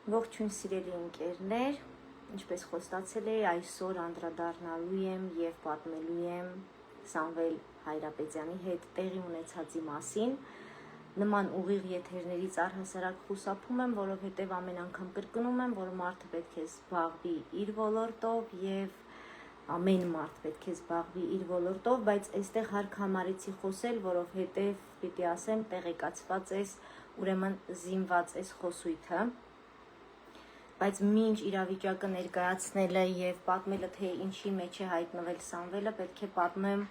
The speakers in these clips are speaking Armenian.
Ողջույն սիրելի ընկերներ, ինչպես խոստացել էի, այսօր անդրադառնալու եմ եւ պատմելու եմ Սամվել Հայրապետյանի հետ տեղի ունեցածի մասին։ Նման ուղիղ եթերներից առհասարակ խուսափում եմ, որովհետեւ ամեն անգամ կրկնում եմ, որ մարդը պետք է զբաղվի իր ոլորտով եւ ամեն մարդ պետք է զբաղվի իր ոլորտով, բայց այստեղ հարկ համարեցի խոսել, որովհետեւ պիտի ասեմ, տեղեկացված ես, ուրեմն զինված ես խոսույթը։ Բայց մինչ իրավիճակը ներկայացնելը եւ պատմելը, թե ինչի մեջ է հայտնվել Սամվելը, պետք է պատմեմ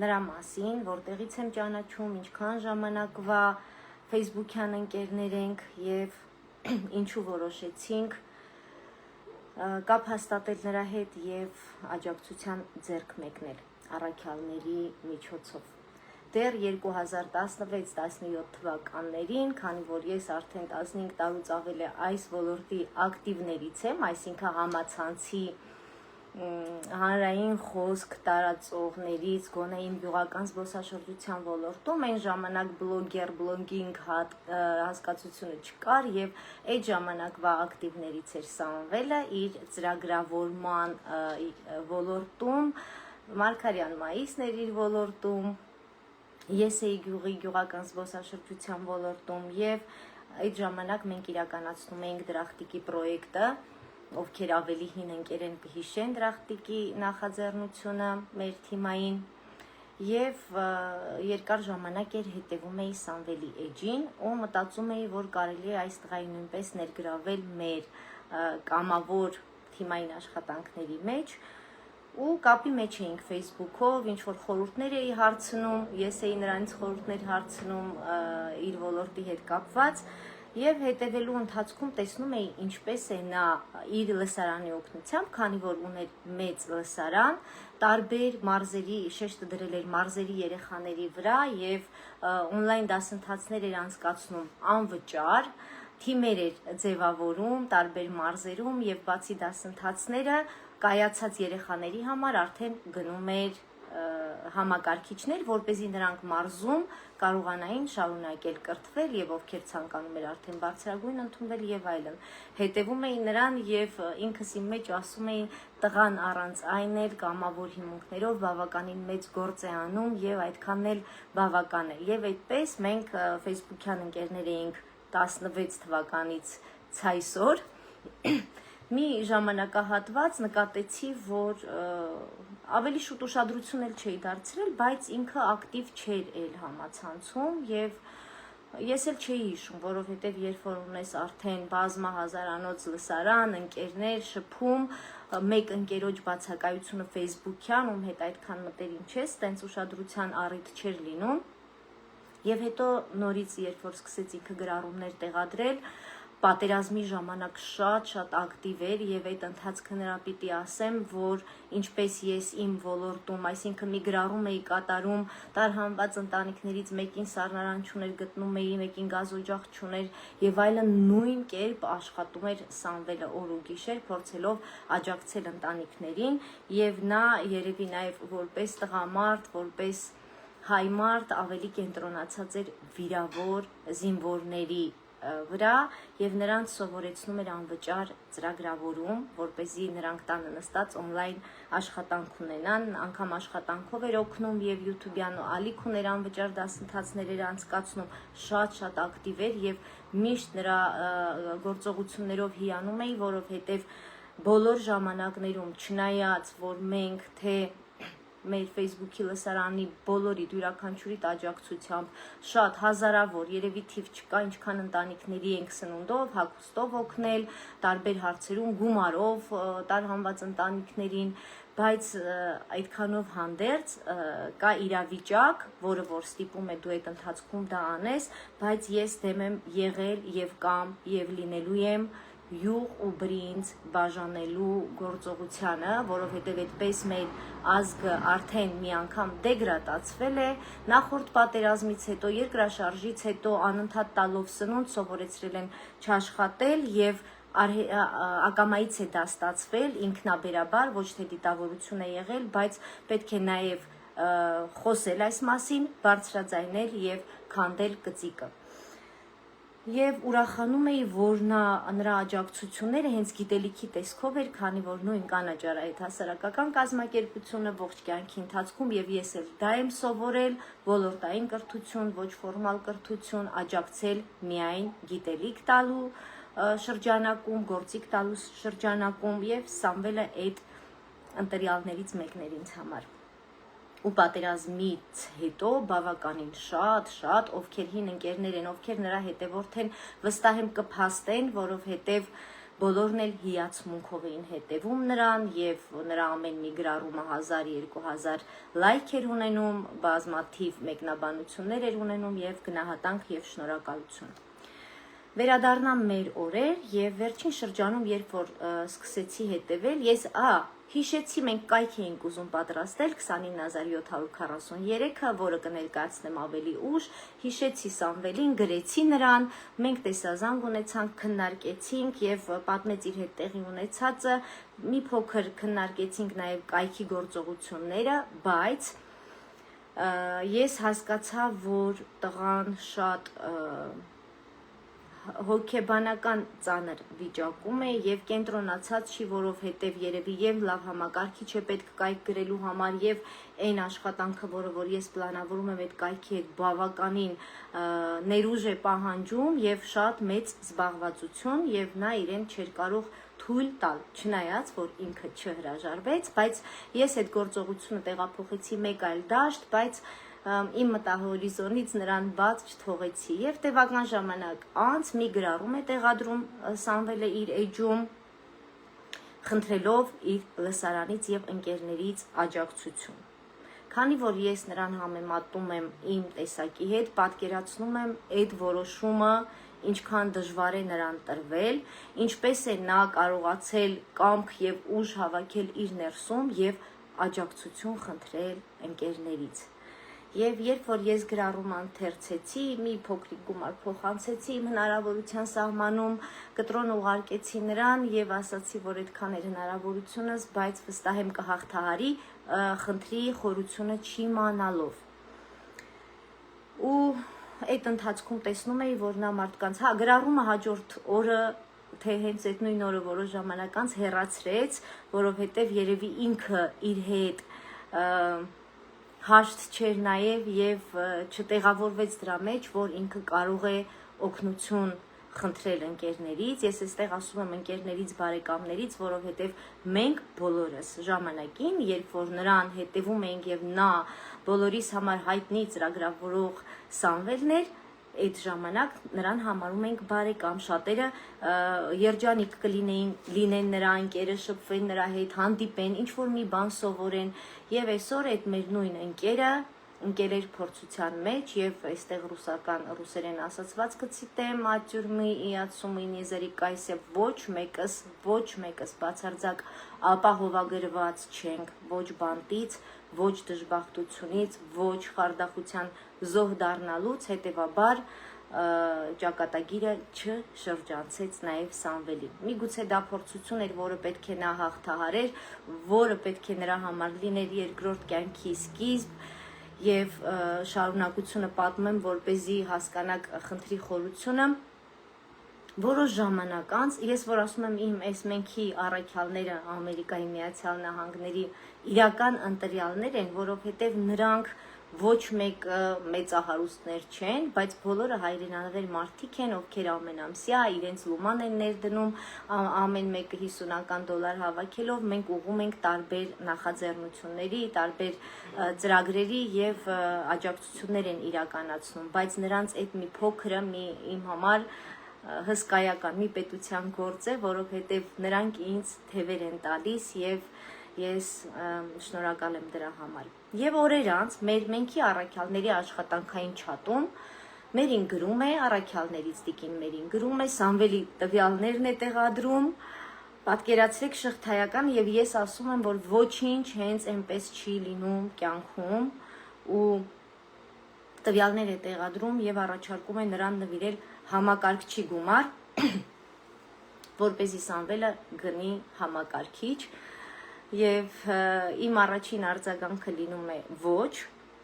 նրա մասին, որտեղից եմ ճանաչում, ինչքան ժամանակվա Facebook-յան ընկերներ ենք եւ ինչու որոշեցինք կապ հաստատել նրա հետ եւ աջակցության ձեռք մեկնել առաքյալների միջոցով։ Դեռ 2016-17 թվականներին, քանի որ ես արդեն 15 տարուց ավել է այս ոլորտի ակտիվներից եմ, այսինքն համացանցի հանրային խոսք տարածողներից, գոնե իմ գյուղական զբոսաշրջության ոլորտում, այն ժամանակ բլոգինգ հասկացությունը չկար եւ այդ ժամանակվա ակտիվներից էր Սամվելը իր ծրագրավորման ոլորտում, Մարգարյան Մայիսն էր իր ոլորտում, ես էի գյուղական զբոսաշրջության ոլորտում եւ այդ ժամանակ մենք իրականացնում էինք դրախտիկի պրոյեկտը, ովքեր ավելի հին ընկեր են կհիշեն դրախտիկի նախաձեռնությունը մեր թիմային եւ երկար ժամանակ էր հետևում էի Սամվելի էջին ու մտածում էի, որ կարելի է այս տղայի նույնպես ներգրավել մեր կամավոր թիմային աշխատանքների մեջ ու կապի մեջ էինք Facebook-ով, ինչ որ խորհուրդներ էի հարցնում, ես էի նրանից խորհուրդներ հարցնում իր ոլորտի հետ կապված եւ հետևելու ընթացքում տեսնում էի ինչպես է նա իր լսարանի օգնությամբ, քանի որ ուներ մեծ լսարան, տարբեր մարզերի շեշտը դրել էր մարզերի երեխաների վրա եւ on-line դասընթացներ էր անցկացնում անվճար, թիմեր էր ձևավորում տարբեր մարզերում եւ բացի դասընթացները կայացած երեխաների համար արդեն գնում էր համակարգիչներ, որպեսզի նրանք մարզում կարողանային շարունակել կրթվել եւ ովքեր ցանկանում էր արդեն բարձրագույն ընդունվել եւ այլն։ Հետևում էի նրան եւ ինքս իմ մեջ ասում էի տղան առանց այն էլ կամավոր հիմունքներով բավականին մեծ գործ է անում եւ այդքանն էլ բավական է։ Եվ այդպես մենք Facebook-յան ընկերներ էինք 16 թվականից ցայսօր մի ժամանակահատված նկատեցի, որ ավելի շուտ ուշադրություն էլ չէի դարձրել, բայց ինքը ակտիվ չէր էլ համացանցում եւ ես էլ չէի հիշում, որովհետեւ երբ որ ունես արդեն բազմահազարանոց լսարան, ընկերներ, շփում, մեկ ընկերոջ բացակայությունը Facebook-յան, ում հետ այդքան մտերիմ չես, տենց ուշադրության առիթ չէր լինում։ Եվ հետո նորից երբ որ սկսեց ինքը գրառումներ տեղադրել, պատերազմի ժամանակ շատ ակտիվ էր եւ այդ ընթացքը նրա պիտի ասեմ, որ ինչպես ես իմ ոլորտում, այսինքն մի գրառում էի կատարում, տարհանված ընտանիքներից մեկին սառնարան չուներ, գտնում էի, մեկին գազօջախ չուներ եւ այլն, նույն կերպ աշխատում էր Սամվելը օր ու գիշեր, փորձելով աջակցել ընտանիքներին եւ նա երևի նաեւ որպես տղամարդ, որպես հայ մարդ ավելի կենտրոնացած էր վիրավոր զինվորների վրա եւ նրանց սովորեցնում էր անվճար ծրագրավորում, որպեսզի նրանք տանը նստած on-line աշխատանք ունենան, անգամ աշխատանքով էր օգնում եւ YouTube-յան ալիք ուներ անվճար դասընթացներ էր անցկացնում, շատ ակտիվ էր եւ միշտ նրա գործողություններով հիանում էի, որովհետեւ բոլոր ժամանակներում չնայած որ մենք թե մեր Facebook-ի լսարանի բոլորի յուրաքանչյուրի աջակցությամբ շատ հազարավոր երևի թիվ չկա, ինչքան ընտանիքների ենք սնունդով, հագուստով օգնել, տարբեր հարցերում գումարով տարհանված ընտանիքներին, բայց այդքանով հանդերձ կա իրավիճակ, որը որ ստիպում է դու այդ ընթացքում դա անես, բայց ես դեմ եմ եղել եւ կամ եւ լինելու եմ յուղ ու բրինձ բաժանելու գործողությանը, որովհետև այդպես մեր ազգը արդեն մի անգամ դեգրադացվել է, նախորդ պատերազմից հետո, երկրաշարժից հետո անընդհատ տալով սնունդ սովորեցրել են չաշխատել եւ ակամայից է դա ստացվել ինքնաբերաբար, ոչ թե դիտավորություն է եղել, բայց պետք է նաեւ խոսել այս մասին, բարձրաձայնել եւ քանդել կծիկը։ Եվ ուրախանում էի, որ նրա աջակցությունները հենց գիտելիքի տեսքով էր, քանի որ նույն կանաչար այդ հասարակական կազմակերպությունը ողջ կյանքի ընթացքում եւ ես էլ դա եմ սովորել, ոլորտային կրթություն, ոչ ֆորմալ կրթություն, աջակցել միայն գիտելիք տալու շրջանակում, գործիք տալու շրջանակում եւ Սամվելը այդ ընտրյալներից մեկն էր ինձ համար։ Ու պատերազմից հետո բավականին շատ ովքեր հին ընկերներ են, ովքեր նրա հետևորդ են, վստահ եմ կփաստեն, որովհետև բոլորն էլ հիացմունքով էին հետևում նրան եւ նրա ամեն մի գրառումը 1000-2000 լայք էր ունենում, բազմաթիվ մեկնաբանություններ էր ունենում եւ գնահատանք եւ շնորհակալություն։ Վերադառնամ մեր օրեր եւ վերջին շրջանում, երբ որ սկսեցի հետևել, ես հիշեցի, մենք կայք էինք ուզում պատրաստել 29743-ը, որը կներկայացնեմ ավելի ուշ, հիշեցի Սամվելին, գրեցի նրան, մենք տեսազանգ ունեցանք, քննարկեցինք եւ պատմեց իր հետ տեղի ունեցածը, մի փոքր քննարկեցինք նաեւ կայքի գործողությունները, բայց ես հասկացա, որ տղան շատ հոգեբանական ծանր վիճակում է եւ կենտրոնացած չի, որովհետեւ երևի եւ լավ համակարգիչ է պետք կայք գրելու համար եւ այն աշխատանքը, որ ես պլանավորում եմ այդ կայքի հետ բավականին ներուժ է պահանջում եւ շատ մեծ զբաղվածություն եւ նա իրեն չէր կարող թույլ տալ, չնայած որ ինքը չհրաժարվեց, բայց ես այդ գործողությունը տեղափոխեցի մեկ այլ դաշտ, բայց իմ մտահորիզոնից նրան բաց չթողեցի եւ տևական ժամանակ անց մի գրառում է տեղադրում Սամվելը իր էջում, խնդրելով իր լսարանից եւ ընկերներից աջակցություն։ Քանի որ ես նրան համեմատում եմ իմ տեսակի հետ, պատկերացնում եմ այդ որոշումը ինչքան դժվար է նրան տրվել, ինչպես է նա կարողացել կամք եւ ուժ հավաքել իր ներսում եւ աջակցություն խնդրել ընկերներից։ Եվ երբ որ ես գրառումը ընթերցեցի, մի փոքրիկ գումար փոխանցեցի իմ հնարավորության սահմանում, կտրոն ուղարկեցի նրան եւ ասացի, որ այդքան էր հնարավորությունս, բայց վստահ եմ կհաղթահարի խնդրի խորությունը չիմանալով։ Ու այդ ընթացքում տեսնում էի, որ նա մարդկանց, գրառումը հաջորդ օրը թե հենց այդ նույն օրը որոշ ժամանակ անց հեռացրեց, որովհետեւ երևի ինքը իր հետ հաշտ չէր նաև եւ չտեղավորվեց դրա մեջ, որ ինքը կարող է օգնություն խնդրել ընկերներից, ես այստեղ ասում եմ ընկերներից, բարեկամներից, որովհետեւ մենք բոլորս ժամանակին, երբ որ նրան հետևում էինք եւ նա բոլորիս համար հայտնի ծրագրավորող Սամվելն էր, այդ ժամանակ նրան համարում ենք բարեկամ, շատերը երջանիկ լինեն նրա ընկերը, շփվեն նրա հետ, հանդիպեն, ինչ որ մի բան սովորեն եւ այսօր այդ մեր նույն ընկերեր փորձության մեջ եւ այստեղ ռուսերեն ասացվածքը ցիտեմ, ատյուրմի իացումի նիզերիկայսը ոչ մեկս բացարձակ ապահովագրված չենք, ոչ բանտից, ոչ դժբախտությունից, ոչ խարդախության զոհ դառնալուց, հետևաբար ճակատագիրը չշրջանցեց նաև Սամվելին։ Միգուցե դա փորձություն էր, որը պետք է նա հաղթահարեր, որը պետք է նրա համար լիներ երկրորդ կյանքի սկիզբ եւ շարունակությունը պատմեմ, որպեսզի հասկանաք խնդրի խորությունը։ Որոշ ժամանակ անց, ես որ ասում եմ իմ այս մենքի առաքյալները Ամերիկայի Միացյալ Նահանգների իրական ընտրյալներ են, որովհետև նրանք ոչ մեկը մեծահարուստներ չեն, բայց բոլորը հայրենանվեր մարդիկ են, ովքեր ամենամսյա իրենց լուման են ներդնում, ամեն մեկը $50 հավաքելով, մենք ուղղում ենք տարբեր նախաձեռնությունների, տարբեր ծրագրերի եւ աջակցություններ են իրականացնում, բայց նրանց այդ մի փոքրը իմ համար հսկայական մի պետության գործ է, որովհետև նրանք ինձ թևեր են տալիս եւ ես շնորհակալ եմ դրա համար։ Եվ օրեր անց մեր մենքի առաքյալների աշխատանքային չաթում մերին գրում է, առաքյալներից տիկին մերին գրում է, Սամվելի տվյալներն է տեղադրում, պատկերացրեք շղթայական եւ ես ասում եմ, որ ոչինչ հենց այնպես չի լինում կյանքում ու տվյալներ է տեղադրում եւ առաջարկում է նրան նվիրել համակարգչի գումար, որպեսզի Սամվելը գնի համակարգիչ եւ իմ առաջին արձագանքը լինում է ոչ,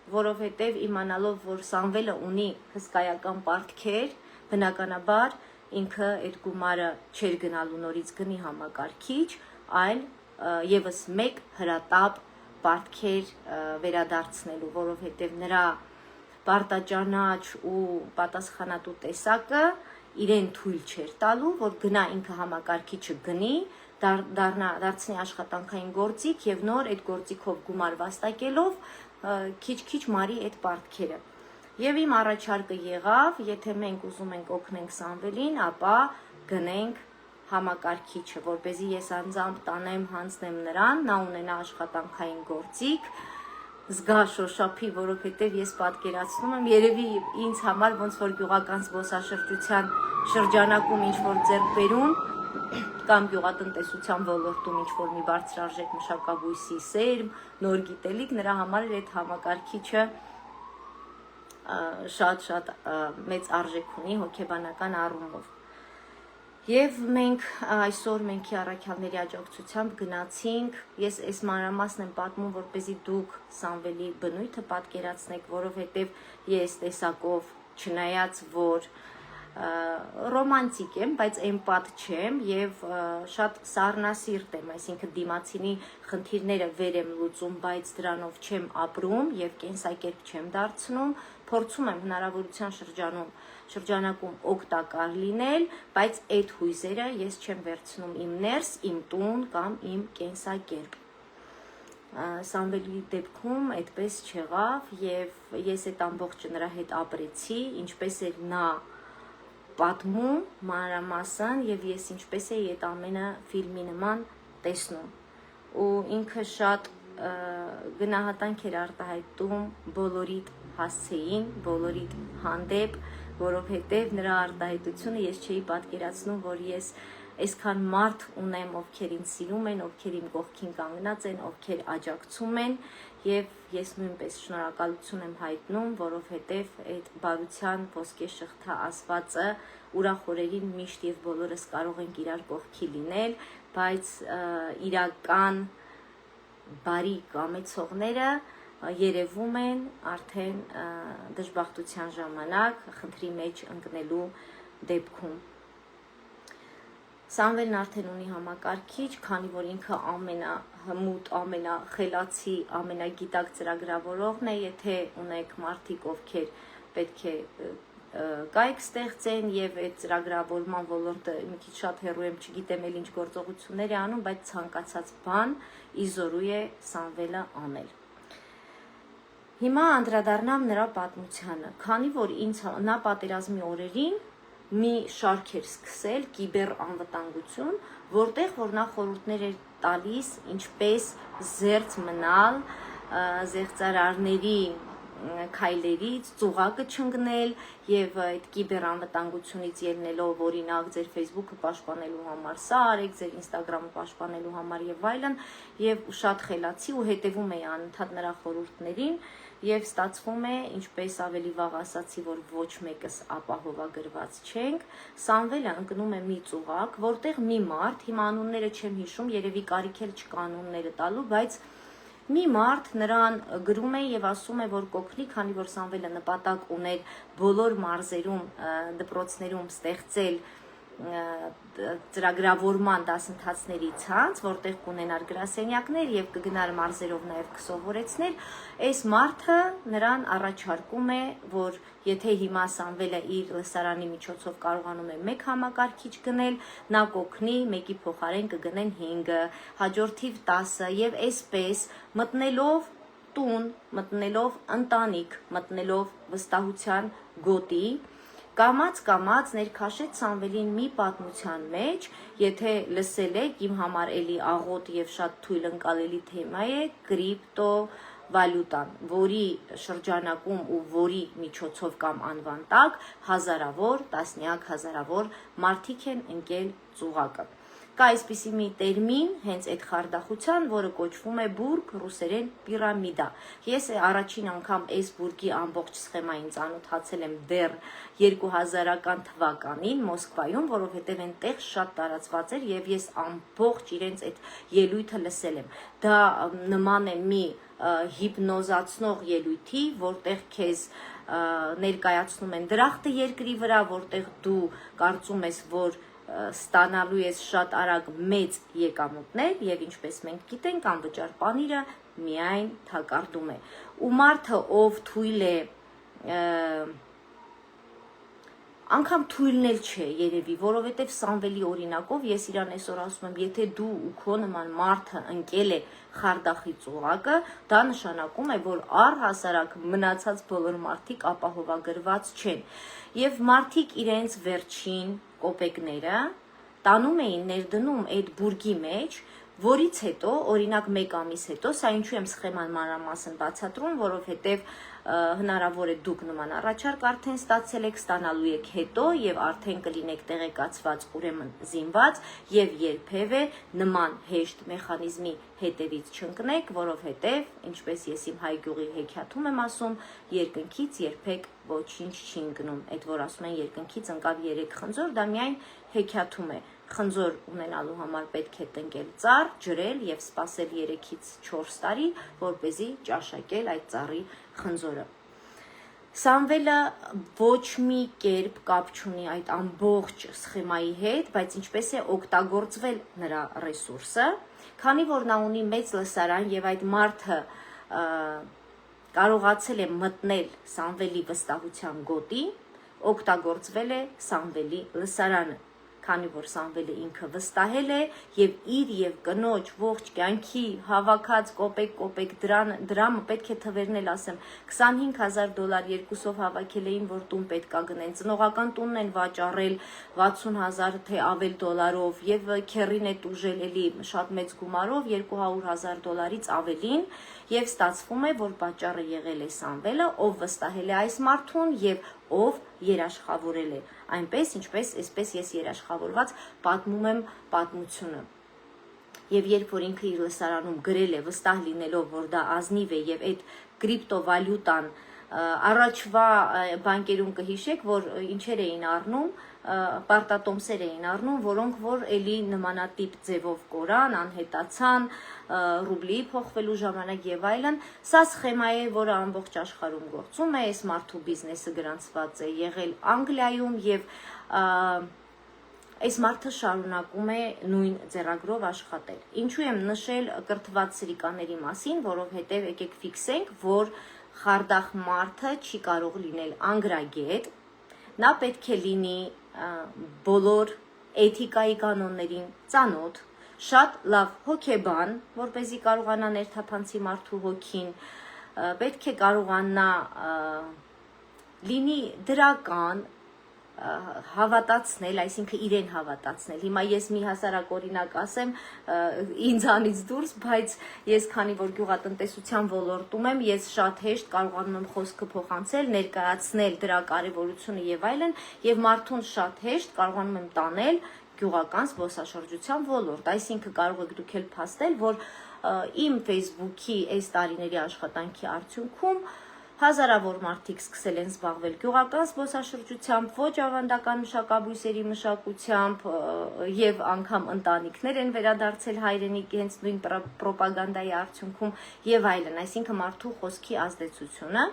որովհետեւ իմանալով որ Սամվելը ունի հսկայական պարտքեր, բնականաբար ինքը այդ գումարը չէր գնալու նորից գնի համակարգիչ, այլ եւս մեկ հրատապ պարտքեր վերադարձնելու, որովհետև նրա պարտաճանաչ ու պատասխանատու տեսակը իրեն թույլ չէր տալու, որ գնա ինքը համակարգիչը գնի, դարձնի աշխատանքային գործիք եւ նոր այդ գործիքով գումար վաստակելով քիչ-քիչ մարի այդ պարտքերը։ Եվ իմ առաջարկը եղավ, եթե մենք ուզում ենք օգնենք Սամվելին, ապա գնենք համակարգիչը, որպեսզի ես անձամբ տանեմ, հանձնեմ նրան, նա ունենա աշխատանքային գործիք, զգա շոշափի, որովհետև ես պատկերացնում եմ, երևի ինձ համար ոնց որ գյուղական զբոսաշրջության շրջանակում ինչ-որ ձեռքբերում կամ գյուղատնտեսության ոլորտում ինչ-որ մի բարձրարժեք մշակաբույսի սերմ, նոր գիտելիք, նրա համար այդ համակարգիչը շատ մեծ արժեք ունի հոգեբանական առումով։ Եվ մենք այսօր մենքի առաքյալների աջակցությամբ գնացինք, ես այս մանրամասն եմ պատմում, որպեսզի դուք Սամվելի բնույթը պատկերացնեք, որովհետև ես տեսակով չնայած որ ռոմանտիկ եմ, բայց էմպաթ չեմ եւ շատ սառնասիրտ եմ, այսինքն դիմացինի խնդիրները վեր եմ լուծում, բայց դրանով չեմ ապրում եւ կենսակերպ չեմ դարձնում, փորձում եմ հնարավորության շրջանակում օգտակար լինել, բայց այդ հույզերը ես չեմ վերցնում իմ ներս, իմ տուն կամ իմ կենսակերպ։ Սամվելի դեպքում այդպես չեղավ եւ ես այդ ամբողջը նրա հետ ապրեցի, ինչպես էր նա պատմում մանրամասն եւ ես ինչպես էի այդ ամենը ֆիլմի նման տեսնում ու ինքը շատ գնահատանք էր արտահայտում բոլորիդ հասցեին, բոլորիդ հանդեպ, որովհետև նրա արտահայտությունը ես չէի պատկերացնում, որ ես այսքան մարդ ունեմ, ովքեր ինձ սիրում են, ովքեր իմ կողքին կանգնած են, ովքեր աջակցում են եւ ես նույնպես շնորհակալություն եմ հայտնում, որովհետև այդ բարության ոսկե շղթա ասվածը ուրախ օրերին միշտ եւ բոլորս կարող ենք իրար կողքի լինել, բայց իրական բարի կամեցողները երևում են արդեն դժբախտության ժամանակ խնդրի մեջ ընկնելու դեպքում։ Սամվելն արդեն ունի համակարգիչ, քանի որ ինքը ամենահմուտ, ամենախելացի, ամենագիտակ ծրագրավորողն է, եթե ունեք մարդիկ, ովքեր պետք է կայք ստեղծեն եւ այդ ծրագրավորման ոլորտը մի քիչ շատ հեռու եմ, չգիտեմ էլ ինչ գործողություններ է անում, բայց ցանկացած բան իզորու է Սամվելը անել։ Հիմա անդրադառնամ նրա պատմությանը, քանի որ նա պատերազմի օրերին մի շարք էր սկսել կիբեր անվտանգություն, որտեղ որ նա խորհուրդներ էր տալիս ինչպես զերծ մնալ զեղծարարների քայլերից, ծուղակը չընկնել եւ այդ կիբեր անվտանգությունից ելնելով օրինակ ձեր Facebook-ը պաշտպանելու համար սա արեք, ձեր Instagram-ը պաշտպանելու համար եւ այլն եւ շատ խելացի ու հետեւում էի անընդհատ նրա խորհուրդներին եւ ստացվում է, ինչպես ավելի վաղ ասացի, որ ոչ մեկս ապահովագրված չենք, Սամվելը ընկնում է մի ծուղակ, որտեղ մի մարդ, հիմա անունները չեմ հիշում, երևի կարիք էլ չկա անունները տալու, բայց մի մարդ նրան գրում է եւ ասում է, որ կօգնի, քանի որ Սամվելը նպատակ ուներ բոլոր մարզերում, դպրոցներում ստեղծել ծրագրավորման դասընթացների ցանց, որտեղ կունենար գրասենյակներ եւ կգնար մարզերով նաեւ կսովորեցներ, այս մարդը նրան առաջարկում է, որ եթե հիմա Սամվելը իր լսարանի միջոցով կարողանում է 1 համակարգիչ գնել, նա կօգնի, մեկի փոխարեն կգնեն 5-ը, հաջորդիվ 10-ը եւ այսպես մտնելով տուն, մտնելով ընտանիք, մտնելով վստահության գոտի կամած ներքաշեց Սամվելին մի պատմության մեջ, եթե լսել եք, իմ համար էլի աղոտ եւ շատ թույլ ընկալելի թեմա է կրիպտո վալյուտան, որի շրջանակում ու որի միջոցով կամ անվան տակ հազարավոր, տասնյակ հազարավոր մարդիկ են ընկել ծուղակը։ Կա այսպիսի մի տերմին, հենց այդ խարդախության, որը կոչվում է բուրգ, ռուսերեն պիրամիդա։ Ես առաջին անգամ այս բուրգի ամբողջ սխեմային ծանոթացել եմ դեռ 2000-ական թվականին Մոսկվայում, որովհետև այնտեղ շատ տարածված էր եւ ես ամբողջ իրենց այդ ելույթը լսել եմ։ Դա նման է մի հիպնոզացնող ելույթի, որտեղ քեզ ներկայացնում են դրախտը երկրի վրա, որտեղ դու կարծում ես, որ ստանալու ես շատ արագ մեծ եկամուտներ եւ ինչպես մենք գիտենք, անվճար պանիրը միայն թակարդում է։ Ու մարդը, ով թույլ է անգամ թույլն էլ չէ երևի, որովհետև Սամվելի օրինակով ես իրան այսօր ասում եմ, եթե դու ու քո նման մարդը ընկել է խարդախի ծուղակը, դա նշանակում է, որ առհասարակ մնացած բոլոր մարդիկ ապահովագրված չեն։ Եվ մարդիկ իրենց վերջին կոպեկները տանում էին, ներդնում այդ բուրգի մեջ, որից հետո, օրինակ 1 ամիս հետո, սա ինչու եմ սխեման մանրամասն բացատրում, որովհետև հնարավոր է դուք նման առաջարկ արդեն ստացել եք, ստանալու եք հետո եւ արդեն կլինեք տեղեկացված, ուրեմն զինված եւ երբևէ նման հեշտ մեխանիզմի հետևից չընկնեք, որովհետեւ, ինչպես ես իմ հայ գյուղի հեքիաթում եմ ասում, երկնքից երբեք ոչինչ չի ընկնում։ Այդ որ ասում են երկնքից ընկավ 3 խնձոր, դա միայն հեքիաթում է։ Խնձոր ունենալու համար պետք է տնկել ծառ, ջրել եւ սպասել 3-ից 4 տարի, որպեսզի ճաշակել այդ ծառի խնձորը։ Սամվելը ոչ մի կերպ կապ չունի այդ ամբողջ սխեմայի հետ, բայց ինչպես է օգտագործվել նրա ռեսուրսը, քանի որ նա ունի մեծ լսարան եւ այդ մարդը կարողացել է մտնել Սամվելի վստահության գոտի, օգտագործվել է Սամվելի լսարանը, քանի որ Սամվելը ինքը վստահել է եւ իր եւ կնոջ ողջ կյանքի հավաքած կոպեկ դրամը պետք է թվերնել, ասեմ, $25,000 երկուսով հավաքել էին, որ տուն պետքա գնեն, ծնողական տունն են վաճառել 60,000 թե ավել դոլարով եւ քերին է տուժել էլի շատ մեծ գումարով $200,000-ից ավելին եւ ստացվում է, որ պատճառը եղել է Սամվելը, ով վստահել է այս մարդուն եւ ով երաշխավորել է, այնպես, ինչպես այսպես ես երաշխավորված պատմում եմ պատմությունը։ Եվ երբ որ ինքը իր լսարանում գրել է, վստահ լինելով, որ դա ազնիվ է եւ այդ կրիպտովալյուտան առաջվա բանկերում կհիշեք, որ ինչեր էին առնում, պարտատոմսեր էին առնում, որոնք որ էլի նմանատիպ ձևով կորան, անհետացան, ռուբլի փոխվելու ժամանակ եւ այլն, սա սխեմա է, որը ամբողջ աշխարհում գործում է, այս մարդու բիզնեսը գրանցված է եղել Անգլիայում եւ այս մարդը շարունակում է նույն ձեռագրով աշխատել։ Ինչու եմ նշել կրթված սրիկաների մասին, որովհետեւ եկեք ֆիքսենք, որ խարդախ մարդը չի կարող լինել անգրագետ, նա պետք է լինի բոլոր էթիկայի կանոններին ծանոթ, շատ լավ հոգեբան, որպեսզի կարողանա ներթափանցի մարդու հոգին, պետք է կարողանա լինի դրական, հավատացնել, այսինքն իրեն հավատացնել։ Հիմա ես մի հասարակ օրինակ ասեմ ինձանից դուրս, բայց ես քանի որ գյուղատնտեսության ոլորտում եմ, ես շատ հեշտ կարողանում եմ խոսքը փոխանցել, ներկայացնել դրա կարևորությունը եւ այլն, եւ մարդուն շատ հեշտ կարողանում եմ տանել գյուղական զբոսաշրջության ոլորտ, այսինքն կարող եք դուք էլ փաստել, որ իմ Facebook-ի այս տարիների աշխատանքի արդյունքում հազարավոր մարդիկ սկսել են զբաղվել գյուղական զբոսաշրջությամբ, ոչ ավանդական մշակաբույսերի մշակությամբ եւ անգամ ընտանիքներ են վերադարձել հայրենիք հենց նույն պրոպագանդայի արդյունքում եւ այլն, այսինքն մարդու խոսքի ազդեցությունը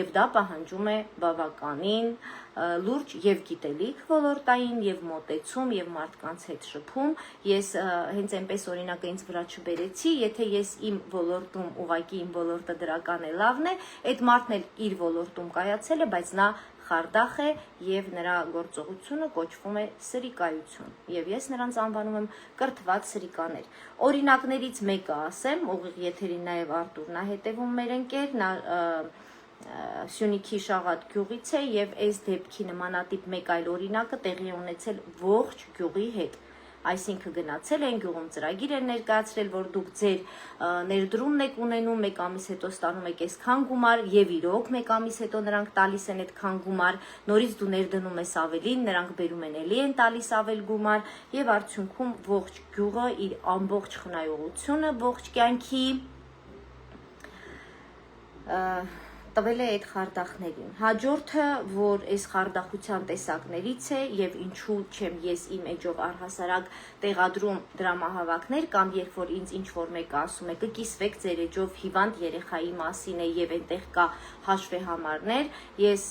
եւ դա պահանջում է բավականին լուրջ եւ գիտելիք ոլորտային եւ մոտեցում եւ մարդկանց հետ շփում։ Ես հենց այնպես օրինակը ինձ վրա չբերեցի, եթե ես իմ ոլորտում ուղակի իմ ոլորտը դրական է, լավն է, այդ մարդն էլ իր ոլորտում կայացել է, բայց նա խարդախ է եւ նրա գործողությունը կոչվում է սրիկայություն եւ ես նրանց անվանում եմ կրթված սրիկաներ։ Օրինակներից մեկը ասեմ, ուղիղ եթերին նաեւ Արտուրն է հետևում մեր ընկեր, նա Սյունիքի Շաղատ գյուղից է եւ այս դեպքի նմանատիպ մեկ այլ օրինակը տեղի ունեցել ողջ գյուղի հետ։ այսինքն գնացել են գյուղում ծրագիր են ներկայացրել, որ դուք ձեր ներդրումն եք ունենում, մեկ ամիս հետո ստանում եք այսքան գումար եւ իրոք մեկ ամիս հետո նրանք տալիս են այդքան գումար, նորից դու ներդնում ես ավելին, նրանք բերում են էլի են տալիս ավել գումար եւ արդյունքում ողջ գյուղը իր ամբողջ խնայողությունը ողջ կյանքի տվել է այդ խարդախներին։ Հաջորդը, որ այս խարդախության տեսակներից է եւ ինչու չեմ ես իմ էջով առհասարակ տեղադրում դրամահավաքներ կամ երբ որ ինձ ինչ որ մեկը ասում է կկիսվեք ձեր էջով հիվանդ երեխայի մասին է եւ այնտեղ կա հաշվեհամարներ, ես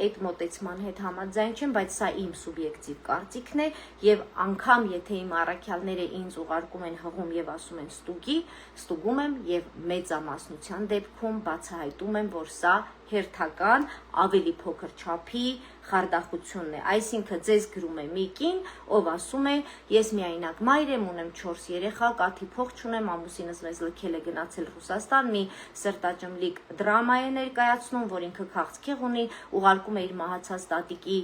այդ մոտեցման հետ համաձայն չեմ, բայց սա իմ սուբյեկտիվ կարծիքն է եւ անգամ եթե իմ առաքյալները ինձ ուղարկում են հղում եւ ասում են ստուգում եմ եւ մեծամասնության դեպքում բացահայտում եմ, որ սա հերթական ավելի փոքր չափի խարդախությունն է, այսինքն ձեզ գրում է մի կին, ով ասում է ես միայնակ մայր եմ, ունեմ 4 երեխա, կաթի փող չունեմ, ամուսինս մեզ լքել է գնացել Ռուսաստան, մի սրտաճմլիկ դրամա է ներկայացնում, որ ինքը քաղցկեղ ունի, ուղարկում է իր մահացած տատիկի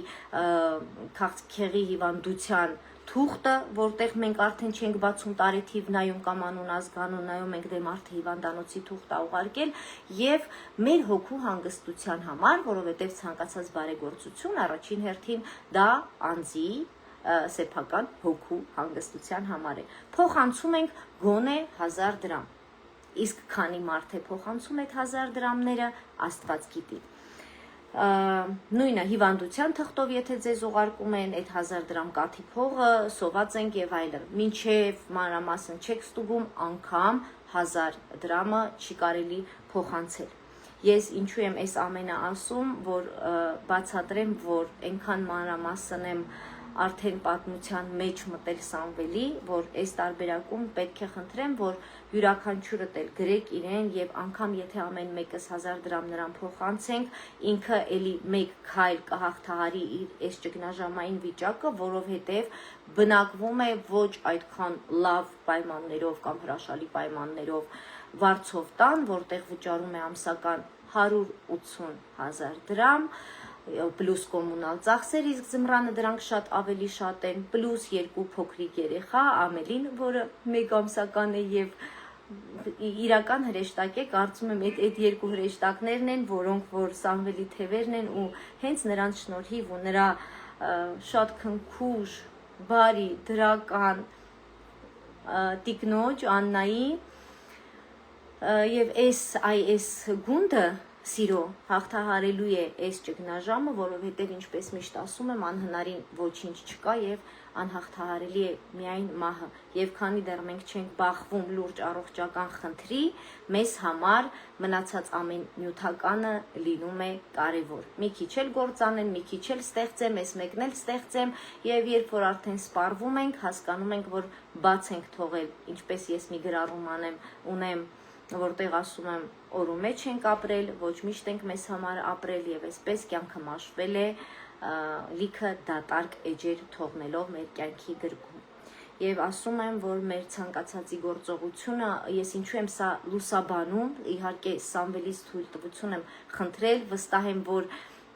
քաղցկեղի հիվանդության թուղթը, որտեղ մենք արդեն չենք բացում տարեթիվ նայում կամ անուն ազգանուն նայում ենք դե մարդը հիվանդանոցի թուղթ է ուղարկել եւ մեր հոգու հանգստության համար, որովհետեւ ցանկացած բարեգործություն առաջին հերթին դա անձի սեփական հոգու հանգստության համար է։ Փոխանցում ենք գոնե 1000 դրամ։ Իսկ քանի մարդ է փոխանցում այդ 1000 դրամները, Աստված գիտի։ Նույնը հիվանդության թղթով եթե ձեզ ուղարկում են այդ 1000 դրամ կաթի փողը, սոված ենք եւ այլն, մինչեւ մանրամասն չեք ստուգում, անգամ 1000 դրամը չի կարելի փոխանցել։ Ես ինչու եմ այս ամենը ասում, որ բացատրեմ, որ այնքան մանրամասն եմ արդեն պատմության մեջ մտել Սամվելի, որ այս տարբերակում պետք է խնդրեմ, որ յուրաքանչյուրդ էլ գրեք իրեն եւ անգամ եթե ամեն մեկս 1000 դրամ նրան փոխանցենք, ինքը էլի մեկ քայլ կհաղթահարի իր այս ճգնաժամային վիճակը, որովհետեւ բնակվում է ոչ այդքան լավ պայմաններով կամ հրաշալի պայմաններով վարձով տան, որտեղ վճարում է ամսական 180,000 դրամ, պլյուս կոմունալ ծախսեր, իսկ ձմռանը դրանք շատ ավելի շատ են, պլյուս 2 փոքրիկ երեխա, Ամելին, որը մեկ ամսական է եւ իրական հրեշտակ է, կարծում եմ այդ 2 հրեշտակներն են, որոնք որ Սամվելի թևերն են ու հենց նրանց շնորհիվ ու նրա շատ քնքուշ, բարի, դրական տիկնոջ Աննայի եւ այս գունդը սիրո հաղթահարելու է այս ճգնաժամը, որովհետև ինչպես միշտ ասում եմ, անհնարին ոչինչ չկա եւ անհաղթահարելի է միայն մահը։ Եվ քանի դեռ մենք չենք բախվում լուրջ առողջական խնդրի, մեզ համար մնացած ամեն նյութականը լինում է կարևոր։ Մի քիչ էլ գործանեն, մի քիչ էլ ստեղծեմ, ես մեկն էլ ստեղծեմ եւ երբ որ արդեն սպառվում ենք, հասկանում ենք, որ բաց ենք թողել, ինչպես ես մի գրառում ունեմ, որտեղ ասում եմ օրու մեջ ենք ապրել, ոչ միշտ ենք մեզ համար ապրել եւ այսպես կյանքը մաշվել է լիքը դատարկ էջեր թողնելով մեր կյանքի գրկում։ Եվ ասում եմ, որ մեր ցանկացածի գործողությունը, ես ինչու եմ սա լուսաբանում, իհարկե Սամվելից թույլտվություն եմ խնդրել, վստահ եմ, որ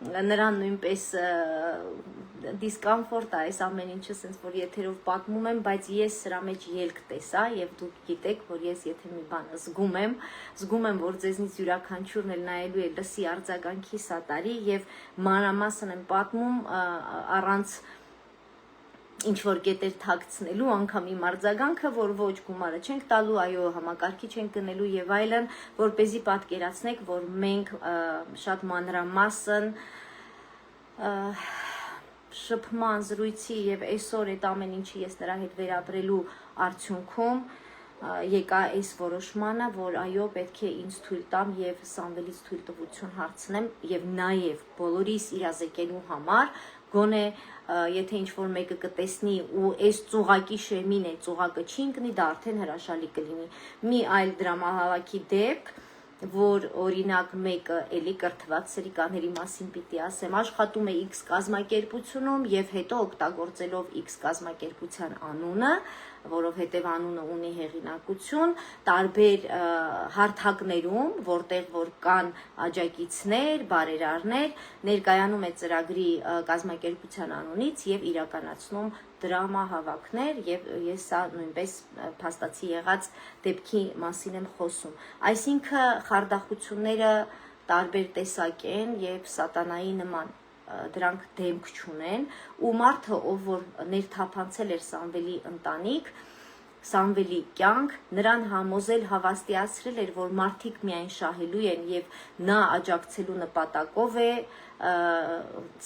նրան նույնպես դիսկոմֆորտ է այս ամեն ինչը, sense որ եթերով պատմում եմ, բայց ես սրա մեջ ելք տեսա եւ դուք գիտեք, որ ես եթե մի բան զգում եմ, որ ձեզնից յուրաքանչյուրն էլ նայելու է լսի արձագանքի սատարի եւ մանրամասն եմ պատմում առանց ինչ որ կետեր թաքցնելու, անգամ իմ արձագանքը, որ ոչ գումարը չենք տալու, այո, համակարգի չենք գնելու եւ այլն, որպեսզի պատկերացնեք, որ մենք շատ մանրամասն շփման զրույցի եւ այսօր այդ ամեն ինչի ես նրա հետ վերաբերելու արդյունքում եկա այս որոշմանը, որ այո, պետք է ինձ թույլ տամ եւ Սամվելից թույլտվություն հարցնեմ եւ նաեւ բոլորիս իրազեկելու համար, գոնե եթե ինչ-որ մեկը կտեսնի ու այս ծուղակի շեմին է, ծուղակը չի ընկնի, դա արդեն հրաշալի կլինի։ Մի այլ դրամահավաքի դեպք, որ օրինակ մեկը էլի կրթված սրիկաների մասին պիտի ասեմ, աշխատում է X կազմակերպությունում եւ հետո օգտագործելով X կազմակերպության անունը որովհետև անունը ունի հեղինակություն, տարբեր հարթակներում, որտեղ որ կան աջակիցներ, բարերարներ, ներկայանում է ծրագրի կազմակերպության անունից եւ իրականացնում դրամա հավաքներ եւ ես սա նույնպես փաստացի եղած դեպքի մասին եմ խոսում։ Այսինքն խարդախությունները տարբեր տեսակ են եւ սատանայի նման դրանք դեմք չունեն ու մարդը ով որ ներթափանցել էր Սամվելի ընտանիք, Սամվելի կյանք, նրան համոզել հավաստիացրել էր, որ մարդիկ միայն շահելու են եւ նա աջակցելու նպատակով է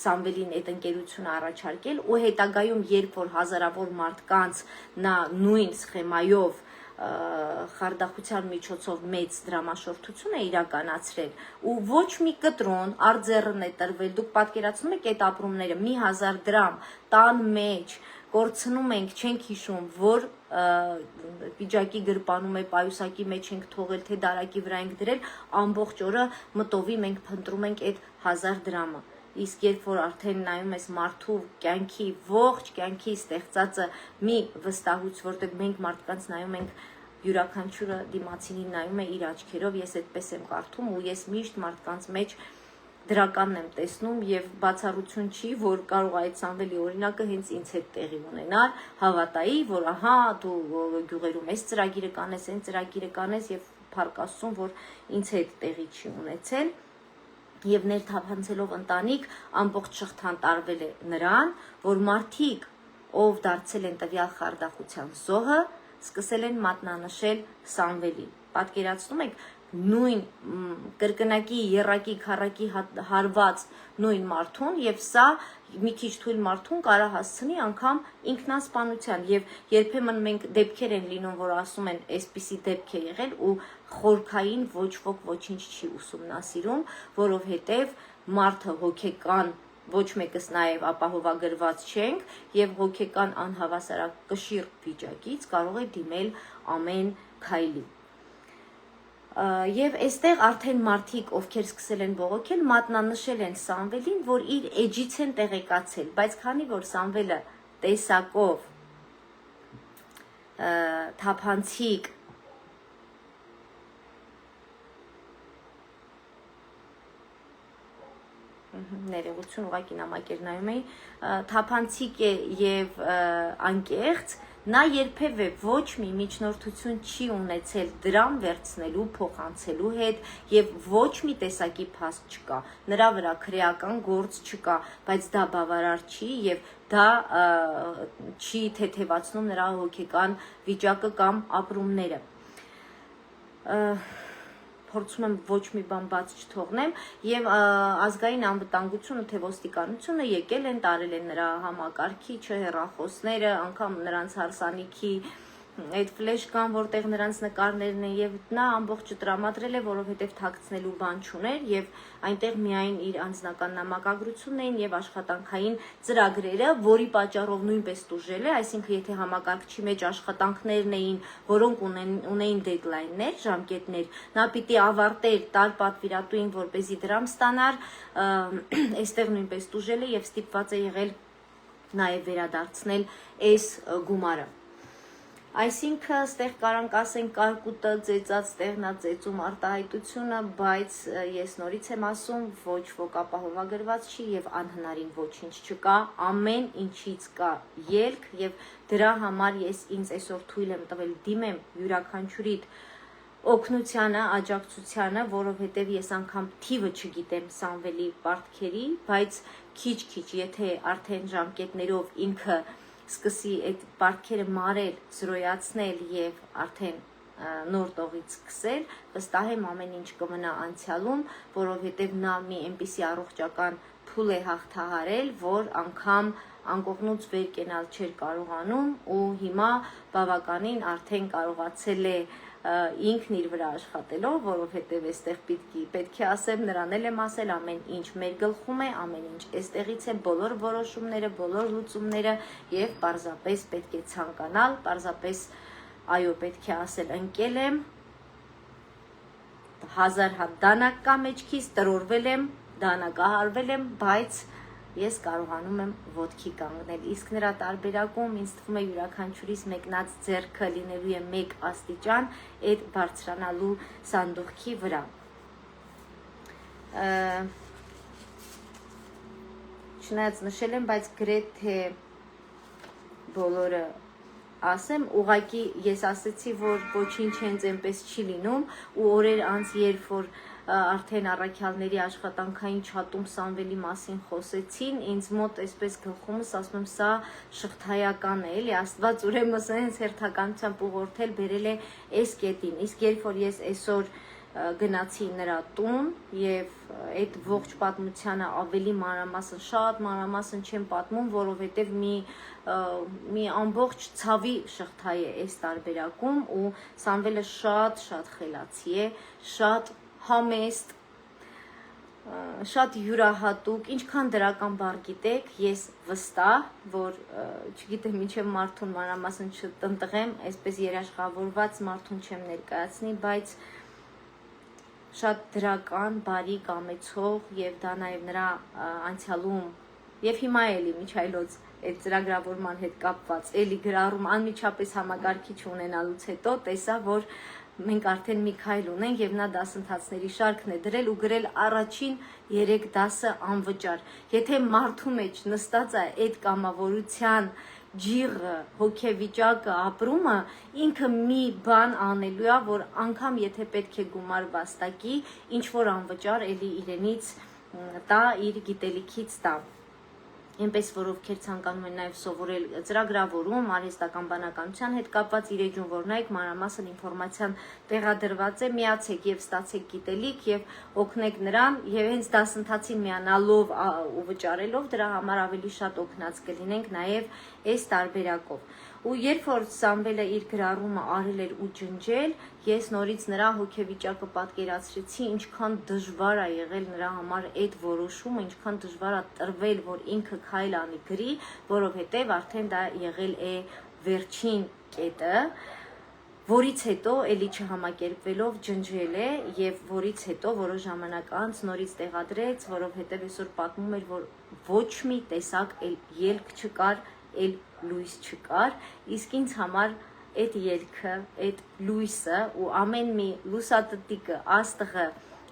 Սամվելին այդ ընկերությունը առաջարկել ու հետագայում երբ որ հազարավոր մարդկանց նա նույն սխեմայով խարդախության միջոցով մեծ դրամաշորթություն է իրականացրել ու ոչ մի կտրոն արձեռն է տրվել, դուք պատկերացնում եք այդ ապրումները, 1000 դրամ տան մեջ կորցնում ենք, չենք հիշում, որ պիջակի գրպանում է, պայուսակի մեջ ենք թողել, թե դարակի վրա ենք դրել, ամբողջ օրը մտովի մենք փնտրում ենք այդ 1000 դրամը։ Իսկ երբ որ արդեն նայում ես մարդու կյանքի ողջ կյանքի ստեղծածը մի վստահույց, որտեղ մենք մարդկանց նայում ենք յուրաքանչյուրը դիմացինին նայում է իր աչքերով, ես այդպես եմ կարդում ու ես միշտ մարդկանց մեջ դրականն եմ տեսնում եւ բացառություն չի, որ կարող է այդ Սամվելի օրինակը հենց ինձ հետ տեղի ունենալ, հավատայի, որ ահա դու գյուղերում այս ծրագիրը կանես, այն ծրագիրը կանես եւ փառք Աստծուն, որ ինձ հետ տեղի չի ունեցել։ Եվ ներթափանցելով ընտանիք ամբողջ շղթան տարվել է նրան, որ մարդիկ, ով դարձել են տվյալ խարդախության զոհը, սկսել են մատնանշել Սամվելին։ Պատկերացնում եք նույն կրկնակի, եռակի, քառակի հարված նույն մարդուն եւ սա մի քիչ թույլ մարդուն կարա հասցնի անգամ ինքնասպանության եւ երբեմն մենք դեպքեր են լինում, որ ասում են այսպիսի դեպք է եղել ու խորքային ոչ ոք ոչինչ չի ուսումնասիրում, որովհետեւ մարդը հոգեկան ոչ մեկս նաև ապահովագրված չենք եւ հոգեկան անհավասարակշիռ վիճակից կարող է դիմել ամեն քայլի։ Եվ այստեղ արդեն մարդիկ, ովքեր սկսել են բողոքել, մատնանշել են Սամվելին, որ իր էջից են տեղեկացել, բայց քանի որ Սամվելը տեսակով թափանցիկ ներողություն ուղղակի նամակեր նայում էի, թափանցիկ է եւ անկեղծ, նա երբևէ ոչ մի միջնորդություն չի ունեցել դրամ վերցնելու, փոխանցելու հետ եւ ոչ մի տեսակի փաստ չկա, նրա վրա քրեական գործ չկա, բայց դա բավարար չի եւ դա չի թեթևացնում նրա հոգեկան վիճակը կամ ապրումները։ Փորձում եմ ոչ մի բան բաց չթողնեմ եւ ազգային անվտանգությունը թե ոստիկանությունը եկել են տարել են նրա համակարգիչը, հեռախոսները, անգամ նրանց հարսանիքի այդ ֆլեշկան, որտեղ նրանց նկարներն են եւ նա ամբողջը տրամադրել է, որովհետեւ թաքցնելու բան չուներ եւ այնտեղ միայն իր անձնական նամակագրությունն էին եւ աշխատանքային ծրագրերը, որի պատճառով նույնպես տուժել է, այսինքն եթե համակարգչի մեջ աշխատանքներն էին, որոնք ունեին դեդլայններ, ժամկետներ, նա պիտի ավարտեր, տալ պատվիրատուին, որպեսզի դրամ ստանար, այստեղ նույնպես տուժել է եւ ստիպված է եղել նաեւ վերադարձնել այս գումարը։ Այսինքն ստեղ կարանք ասենք կարկուտը ծեծած ստեղնածեծում արտահայտությունը, բայց ես նորից եմ ասում, ոչ ոք ապահովագրված չի եւ անհնարին ոչինչ չկա, ամեն ինչից կա ելք եւ դրա համար ես ինձ այսօր թույլ եմ տվել դիմեմ յուրաքանչյուրիդ օգնությանը, աջակցությանը, որովհետեւ ես անգամ թիվը չգիտեմ Սամվելի պարտքերի, բայց քիչ-քիչ, եթե արդեն ժամկետներով ինքը սկսի այդ պարտքերը մարել, զրոյացնել եւ արդեն նոր տողից սկսել, վստահ եմ ամեն ինչ կմնա անցյալում, որովհետեւ նա մի այնպիսի առողջական փուլ է հաղթահարել, որ անգամ անկողնուց վեր կենալ չէր կարողանում ու հիմա բավականին արդեն կարողացել է ինքն իր վրա աշխատելով, որովհետև այստեղ պետք է ասեմ, նրան էլ եմ ասել, ամեն ինչ մեր գլխում է, ամեն ինչ այստեղից է, բոլոր որոշումները, բոլոր լուծումները եւ պարզապես պետք է ցանկանալ, պարզապես այո, պետք է ասել, ընկել եմ, 1000 հատ դանակ կա մեջքից, տրորվել եմ, դանակահարվել եմ, բայց ես կարողանում եմ ոտքի կանգնել։ Իսկ նրա տարբերակում ինձ թվում է յուրաքանչյուրիս մեկնած ձեռքը լինելու է մեկ աստիճան այդ բարձրանալու սանդուղքի վրա։ Չնայած նշել եմ, բայց գրեթե բոլորը ասեմ, ուղղակի ես ասեցի, որ ոչինչ հենց այնպես չի լինում ու օրեր անց երբ որ արդեն առաքյալների աշխատանքային չաթում Սամվելի մասին խոսեցին, ինձ մոտ այսպես գլխումս ասում եմ, սա շղթայական է, էլի Աստված ուրեմն հենց հերթականությամբ ուղղորդել բերել է այս կետին։ Իսկ երբ որ ես այսօր գնացի նրա տուն եւ այդ ողջ պատմությանը ավելի մանրամասն, շատ մանրամասն չեմ պատմում, որովհետեւ մի ամբողջ ցավի շղթա է այս տարբերակում ու Սամվելը շատ խելացի է, շատ համեստ, շատ յուրահատուկ, ինչքան դրական բառ գիտեք, ես վստահ, որ չգիտեմ ինչև մարդուն մանրամասն չտնտղեմ, այսպես երաշխավորված մարդուն չեմ ներկայացնի, բայց շատ դրական, բարի, կամեցող եւ դա նաեւ նրա անցյալում եւ հիմա էլի միջայլոց այդ ծրագրավորման հետ կապված էլի գրառում անմիջապես համակարգիչ ունենալուց հետո տեսա, որ մենք արդեն մի քայլ ունենք եւ նա դասընթացների շարքն է դրել ու գրել առաջին 3 դասը անվճար։ Եթե մարդու մեջ նստած է այդ կամավորության ջիղը, հոգեվիճակը, ապրումը, ինքը մի բան անելու է, որ անգամ եթե պետք է գումար վաստակի, ինչ որ անվճար էլի իրենից տա, իր գիտելիքից տա։ Այնպես որ ովքեր ցանկանում են նաև սովորել ծրագրավորում, արհեստական բանականության հետ կապված իր էջում որ նայեք մանրամասն ինֆորմացիան տեղադրված է, միացեք եւ ստացեք գիտելիք եւ օգնեք նրան եւ հենց դասընթացին միանալով ու վճարելով դրա համար ավելի շատ օգնած կլինենք նաև այս տարբերակով։ Ու երբ որ Սամվելը իր գրառումը արել էր ու ջնջել, ես նորից նրա հոգեվիճակը պատկերացրեցի, ինչքան դժվար է եղել նրա համար այդ որոշումը, ինչքան դժվար է տրվել, որ ինքը քայլ անի գրի, որովհետև արդեն դա եղել է վերջին կետը, որից հետո էլի չհամակերպվելով ջնջել է եւ որից հետո որոշ ժամանակ անց նորից տեղադրեց, որովհետև այսօր պատմում էր, որ ոչ մի տեսակ ելք չկար, էլ լույս չկար, իսկ ինձ համար այդ ելքը, այդ լույսը ու ամեն մի լուսատտիկը, աստղը,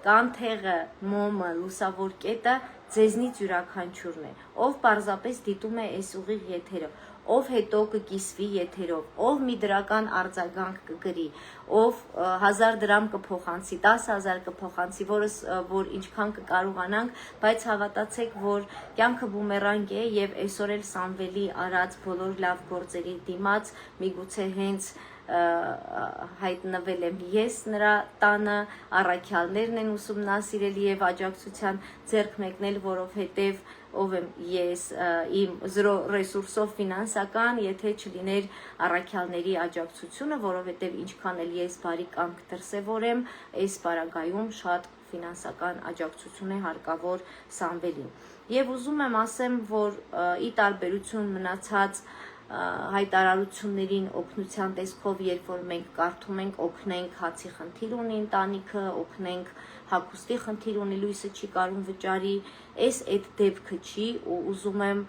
կանթեղը, մոմը, լուսավոր կետը ձեզնից յուրաքանչյուրն է, ով պարզապես դիտում է այս ուղիղ եթերը, ով հետո կկիսվի եթերով, ով մի դրական արձագանք կգրի, ով 1000 դրամ կփոխանցի, 10,000 կփոխանցի, որ ինչքան կկարողանանք, բայց հավատացեք, որ կյանքը բումերանգ է եւ այսօր էլ Սամվելի արած բոլոր լավ գործերի դիմաց միգուցե հենց հայտնվել եմ ես նրա տանը, առաքյալներն են ուսումնասիրել եւ աջակցության ձեռք մեկնել, որովհետեւ ով եմ ես իմ 0 ռեսուրսով ֆինանսական, եթե չլիներ առաքյալների աջակցությունը, որովհետեւ ինչքան էլ ես բարի կամք դրսևորեմ, այս պարագայում շատ ֆինանսական աջակցություն է հարկավոր Սամվելին։ Եվ ուզում եմ ասեմ, որ ի տարբերություն մնացած հայտարարություններին օգնության տեսքով, երբ որ մենք կարդում ենք, օգնենք հացի խնդիր ունի ընտանիքը, օգնենք հագուստի խնդիր ունի, լույսը չի կարում վճարի, այդ դեպքը չի ու ուզում եմ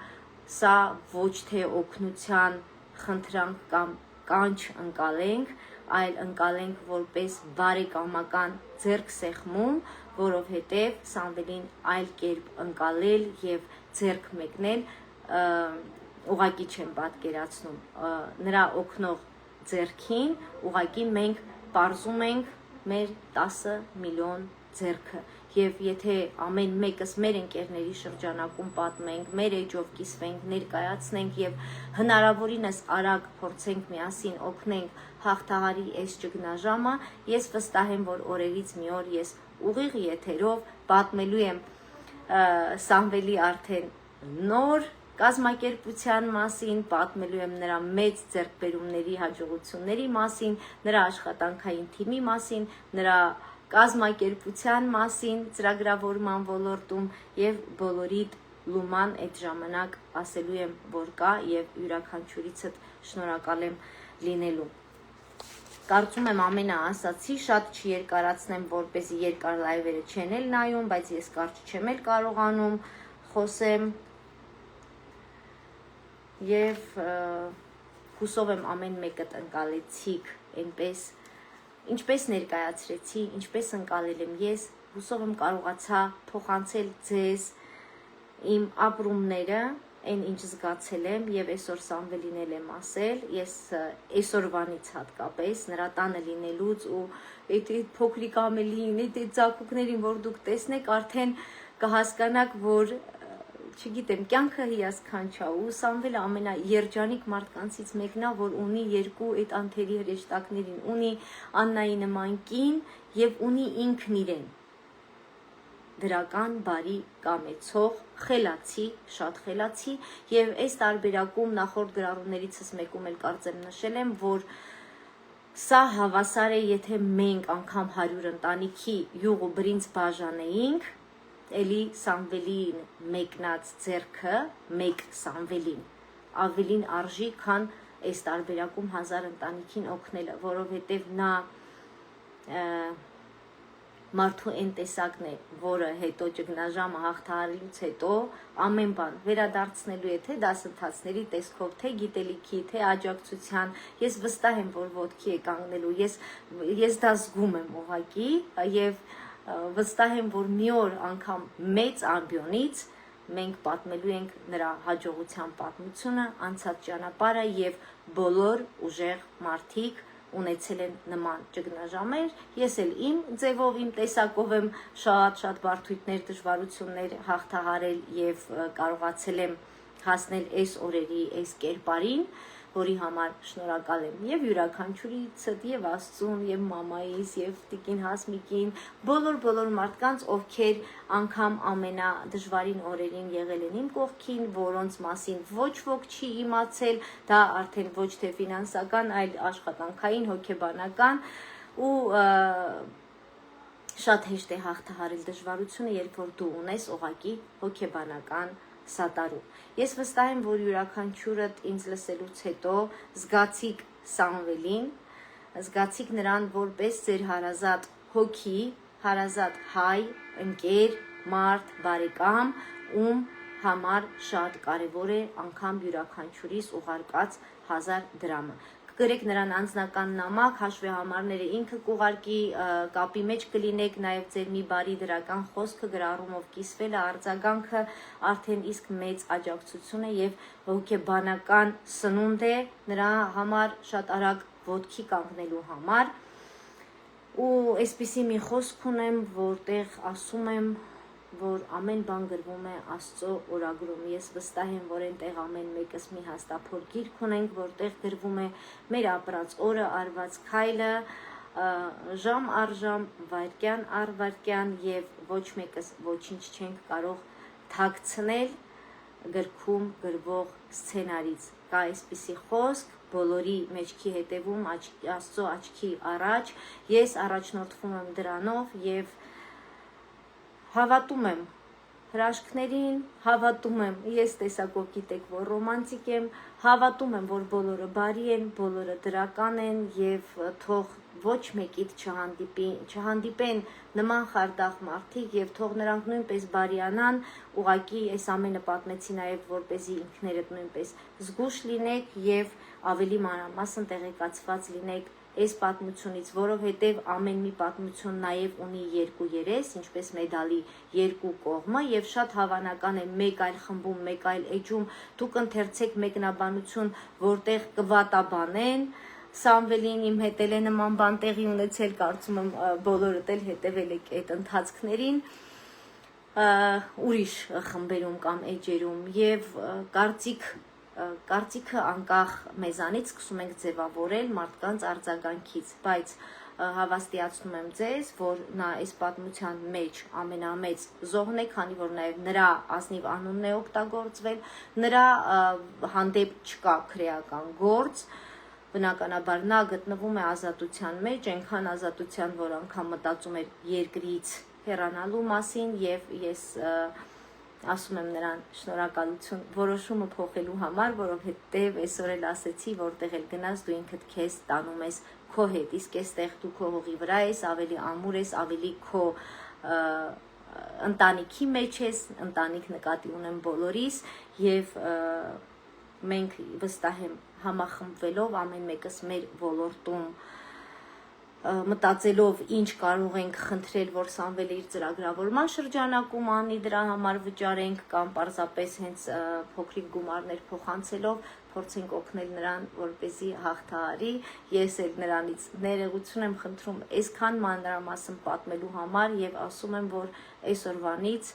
սա ոչ թե օգնության խնդրանք կամ կանչ ընկալենք, այլ ընկալենք որպես բարեկամական ձեռքսեղմում, որովհետև Սամվելին այլ կերպ ընկալել եւ ձեռք մեկնել ուղղակի չեմ պատկերացնում նրա օգնող ձեռքին, ուղղակի մենք պարզում ենք մեր 10 միլիոն ձեռքը եւ եթե ամեն մեկս մեր ընկերների շրջանակում պատմենք, մեր էջով կիսվենք, ներկայացնենք եւ հնարավորինս արագ փորձենք միասին օգնենք հաղթահարի այս ճգնաժամը, ես վստահ եմ, որ օրերից մի օր ես ուղիղ եթերով պատմելու եմ Սամվելի արդեն նոր կազմակերպության մասին, պատմելու եմ նրա մեծ ձեռքբերումների, հաջողությունների մասին, նրա աշխատանքային թիմի մասին, նրա կազմակերպության մասին, ծրագրավորման ոլորտում եւ բոլորիդ լուման այդ ժամանակ ասելու եմ, որ կա եւ յուրաքանչյուրիցդ շնորհակալ եմ լինելու։ Կարծում եմ ամենը ասացի, շատ չերկարացնեմ, որպեսզի երկար լայվերը չեն էլ նայում, բայց ես կարճ չեմ էլ կարողանում խոսեմ եւ հուսով եմ ամեն մեկը ընկալեցիք այնպես ինչպես ներկայացրեցի, ինչպես ընկալել եմ ես, հուսով եմ կարողացա փոխանցել ձեզ իմ ապրումները, այն ինչ զգացել եմ եւ այսօր Սամվելին եմ ասել, ես այսօրվանից հատկապես նրա տանը լինելուց ու այդ փոքրիկ ամելին, այդ ծակուկներին, որ դուք տեսնեք, արդեն կհասկանաք, որ չգիտեմ, կյանքը հիասքանչ է ու Սամվելը ամենաերջանիկ մարդկանցից մեկն է, որ ունի երկու այդ անթերի հրեշտակներին, ունի Աննայի նման կին եւ ունի ինքն իրեն դրական, բարի, կամեցող, խելացի, շատ խելացի եւ այս տարբերակում նախորդ գրառումներիցս մեկում էլ կարծեմ նշել եմ, որ սա հավասար է, եթե մենք անգամ 100 ընտանիքի յուղ ու բրինձ բաժանեինք, էլի Սամվելին մեկնած ձեռքը, մեկ Սամվելին ավելին արժի, քան այս տարբերակում 1000 ընտանիքին օգնելը, որովհետեւ նա մարդու այն տեսակն է, որը հետո ճգնաժամը հաղթահարելուց հետո ամեն բան վերադարձնելու է թե դասընթացների տեսքով, թե գիտելիքի, թե աջակցության, ես վստահ եմ, որ ոտքի է կանգնելու, ես դա զգում եմ ուղղակի եւ վստահ եմ, որ մի օր անգամ մեծ ամբիոնից մենք պատմելու ենք նրա հաջողության պատմությունը, անցած ճանապարհը եւ բոլոր ուժեղ մարդիկ ունեցել են նման ճգնաժամեր, ես էլ իմ ձևով, իմ տեսակով եմ շատ բարդույթներ, դժվարություններ հաղթահարել եւ կարողացել եմ հասնել այս օրերի, այս կերպարին, որի համար շնորհակալ եմ եւ յուրաքանչյուրիցդ եւ Աստծուն եւ մամայիս եւ տիկին Հասմիկին, բոլոր մարդկանց, ովքեր անգամ ամենադժվարին օրերին եղել են իմ կողքին, որոնց մասին ոչ ոք չի իմացել, դա արդեն ոչ թե ֆինանսական, այլ աշխատանքային, հոգեբանական ու շատ հեշտ է հաղթահարել դժվարությունը, երբ որ դու ունես ուղղակի հոգեբանական սատարու։ Ես վստահ եմ, որ յուրաքանչյուրդ ինձ լսելուց հետո զգացիք Սամվելին, զգացիք նրան որպես ձեր հարազատ հոգի, հարազատ հայ, ընկեր, մարդ, բարեկամ, ում համար շատ կարևոր է անգամ յուրաքանչյուրիս ուղարկած 1000 դրամը։ Կգրեք նրան անձնական նամակ, հաշվեհամարները ինքը կուղարկի, կապի մեջ կլինեք, նաև ձեր մի բարի դրական խոսքը գրառումով կիսվելը, արձագանքը արդեն իսկ մեծ աջակցություն է եւ հոգեբանական սնունդ է նրա համար շատ արագ ոտքի կանգնելու համար։ Ու այսպիսի մի խոսք ունեմ, որտեղ ասում եմ, որ ամեն բան գրվում է Աստծո օրագրում։ Ես վստահ եմ, որ այնտեղ ամեն մեկս մի հաստափոր գիրք ունենք, որտեղ գրվում է մեր ապրած օրը, արված քայլը, ժամ առ ժամ, վայրկյան առ վայրկյան եւ ոչ մեկս ոչինչ չենք կարող թաքցնել գրքում գրվող սցենարից։ Կա այսպիսի խոսք, բոլորի մեջքի հետևում Աստծո աչքի առաջ, ես առաջնորդվում եմ դրանով եւ հավատում եմ հրաշքներին, հավատում եմ, ես տեսակով գիտեք, որ ռոմանտիկ եմ, հավատում եմ, որ բոլորը բարի են, բոլորը դրական են եւ թող ոչ մեկից չհանդիպեն նման խարդախ մարդիկ եւ թող նրանք նույնպես բարիանան, ուղղակի այս ամենը պատմեցի նաեւ որպեսզի ինքներդ նույնպես զգուշ լինեք եւ ավելի մանրամասն տեղեկացված լինեք այս պատմությունից, որովհետև ամեն մի պատմություն նաև ունի երկու երես, ինչպես մեդալի երկու կողմը եւ շատ հավանական է մեկ այլ խմբում, մեկ այլ էջում դուք ընթերցեք մեկնաբանություն, որտեղ կվատաբանեն, Սամվելին իմ հետ էլ է նման բան տեղի ունեցել, կարծում եմ բոլորդ էլ հետևել եք այդ ընթացքներին, ուրիշ խմբերում կամ էջերում եւ կարծիքը անկախ մեզանից սկսում ենք ձևավորել մարդկանց արձագանքից, բայց հավաստիացնում եմ ձեզ, որ նա այս պատմության մեջ ամենամեծ զոհն է, քանի որ նաև նրա ազնիվ անունն է օգտագործվել, նրա հանդեպ չկա քրեական գործ, բնականաբար նա գտնվում է ազատության մեջ, այնքան ազատության, որ անգամ մտածում էր երկրից հեռանալու մասին եւ ես ասում եմ նրան շնորհակալություն որոշումը փոխելու համար, որովհետև այսօր էլ ասեցի, որտեղ էլ գնաս դու ինքդ քեզ տանում ես քո հետ, իսկ այստեղ դու քո հողի վրա ես, ավելի ամուր ես, ավելի քո ընտանիքի մեջ ես, ընտանիք նկատի ունեմ բոլորիս եւ մենք վստահ եմ համախմբվելով ամեն մեկս մեր ոլորտում մտածելով ինչ կարող ենք խնդրել, որ Սամվելը իր ծրագրավորման շրջանակում անի, դրա համար վճարենք կամ պարզապես հենց փոքրիկ գումարներ փոխանցելով փորձենք օգնել նրան, որպեսզի հաղթահարի։ Ես էլ նրանից ներողություն եմ խնդրում այսքան մանրամասն պատմելու համար եւ ասում եմ, որ այսօրվանից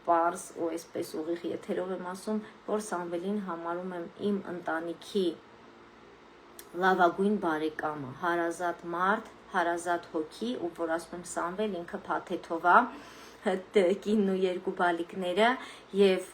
պարզ ու այսպես ուղիղ եթերով եմ ասում, որ Սամվելին համարում եմ իմ ընտանիքի լավագույն բարեկամը, հարազատ մարդ, հարազատ հոգի, ու որ ասում եմ Սամվել ինքը փաթեթով է կինն ու երկու բալիկները, եւ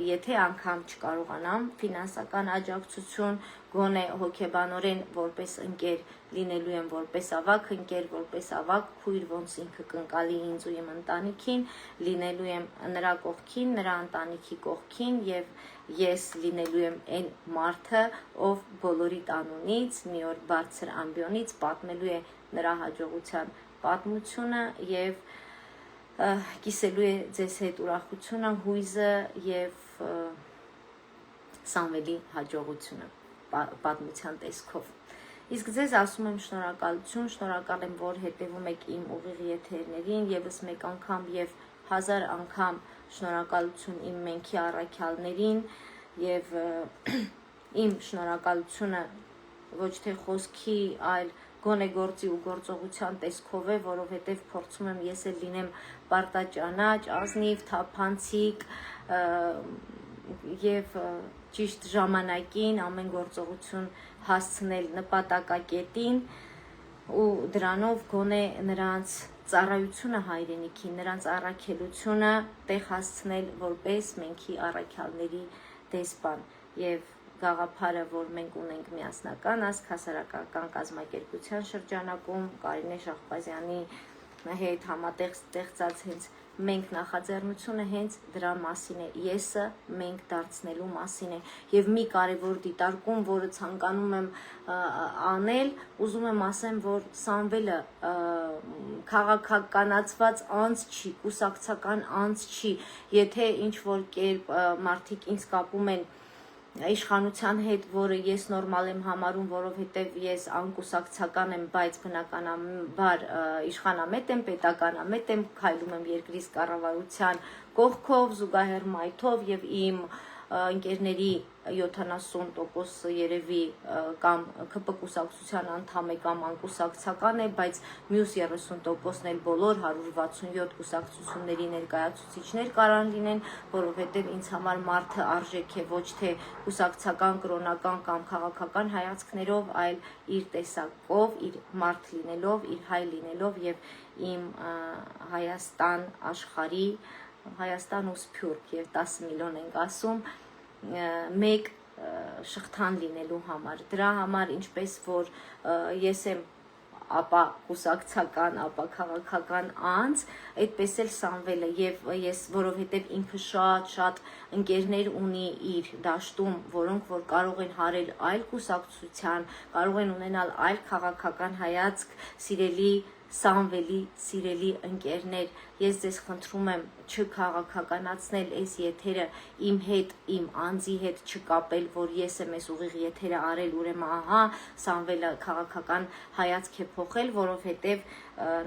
եթե անգամ չկարողանամ ֆինանսական աջակցություն, գոնե հոգեբանորեն որպես ընկեր լինելու եմ որպես ավակ ընկեր, որպես ավակ քույր, ոնց ինքը կնկալի ինձ ու իմ ընտանիքին, լինելու եմ նրա կողքին, նրա ընտանիքի կողքին եւ ես լինելու եմ այն մարդը, ով բոլորի տանունից, մի օր բարձր ամբիոնից պատմելու է նրա հաջողության պատմությունը եւ կիսելու է ձեզ հետ ուրախությունը, հույզը եւ Սամվելի հաջողությունը պատմության տեսքով։ Իսկ ձեզ ասում եմ շնորհակալություն, շնորհակալ եմ, որ հետևում եք իմ ուղիղ եթերներին, եւս մեկ անգամ եւ 1000 անգամ շնորհակալություն իմ մենքի առաքյալներին եւ իմ շնորհակալությունը ոչ թե խոսքի, այլ գոնե գործի ու գործողության տեսքով է, որովհետև փորձում եմ ես էլ լինեմ պարտաճանաչ, ազնիվ, թափանցիկ եւ ճիշտ ժամանակին ամեն գործողություն հասցնել նպատակակետին ու դրանով գոնե նրանց ծառայությունը հայրենիքին, նրանց առաքելությունը տեղ հասցնել որպես մենքի առաքյալների դեսպան եւ գաղափարը, որ մենք ունենք միասնական ազգ հասարակական կազմակերպության շրջանակում Կարինե Շահբազյանի հետ համատեղ ստեղծած հենց մենք նախաձեռնությունը հենց դրա մասին է, եսը մենք դարձնելու մասին է եւ մի կարեւոր դիտարկում, որը ցանկանում եմ անել, ուզում եմ ասեմ, որ Սամվելը քաղաքականացված անձ չի, կուսակցական անձ չի, եթե ինչ որ կերպ մարդիկ ինձ կապում են իշխանության հետ, որը ես նորմալ եմ համարում, որովհետև ես անկուսակցական եմ, բայց բնականաբար իշխանամետ եմ, պետականամետ եմ, քայլում եմ երկրի կառավարության կողքով, զուգահեռ մայթով եւ իմ ընկերների 70% երևի կամ ԿՊ կուսակցության անդամ է կամ անկուսակցական է, բայց մյուս 30%-ն էլ բոլոր 167 կուսակցությունների ներկայացուցիչներ կարան լինեն, որովհետև ինձ համար մարդը արժեք է ոչ թե կուսակցական, կրոնական կամ քաղաքական հայացքներով, այլ իր տեսակով, իր մարդ լինելով, իր հայ լինելով եւ իմ Հայաստան աշխարհի Հայաստան ու Սփյուռք եւ 10 միլիոն ենք ասում մեկ շղթան լինելու համար դրա համար ինչպես որ ես եմ ապա կուսակցական, ապա քաղաքական անձ, այդպես էլ Սամվելը եւ ես որովհետեւ ինքը շատ ընկերներ ունի իր դաշտում, որոնք որ կարող են հարել այլ կուսակցության, կարող են ունենալ այլ քաղաքական հայացք, սիրելի Սամվելի սիրելի ընկերներ, ես ձեզ խնդրում եմ չքաղաքականացնել այս եթերը իմ հետ, իմ անձի հետ չկապել, որ ես եմ այս ուղիղ եթերը արել, ուրեմն ահա Սամվելը քաղաքական հայացք է փոխել, որովհետև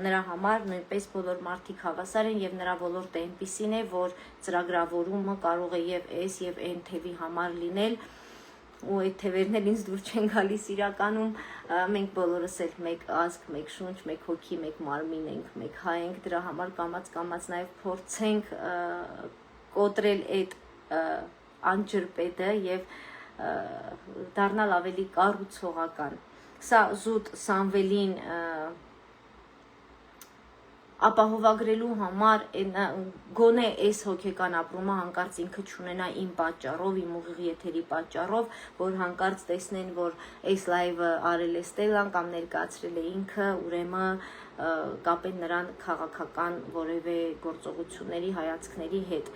նրա համար նույնպես բոլոր մարդիկ հավասար են եւ նրա ոլորտը այնպիսին է, որ ծրագրավորումը կարող է եւ այս եւ այն թևի համար լինել ու այդ թևերն էլ ինձ դուր չեն գալիս իրականում մենք բոլորս էլ մեկ ազգ, մեկ շունչ, մեկ հոգի, մեկ մարմին ենք, մեկ հայ ենք, դրա համար կամաց նաև փորձենք կոտրել այդ անջրպետը եւ դառնալ ավելի կառուցողական։ Սա զուտ Սամվելին ապահովագրելու համար գոնե այս հոգեկան ապրումը հանկարծ ինքը չունենա իմ պատճառով, իմ ուղիղ եթերի պատճառով, որ հանկարծ տեսնեն, որ այս լայվը արել է Ստելլան կամ ներկայացրել է ինքը, ուրեմն կապեն նրան քաղաքական որևէ գործողությունների, հայացքների հետ։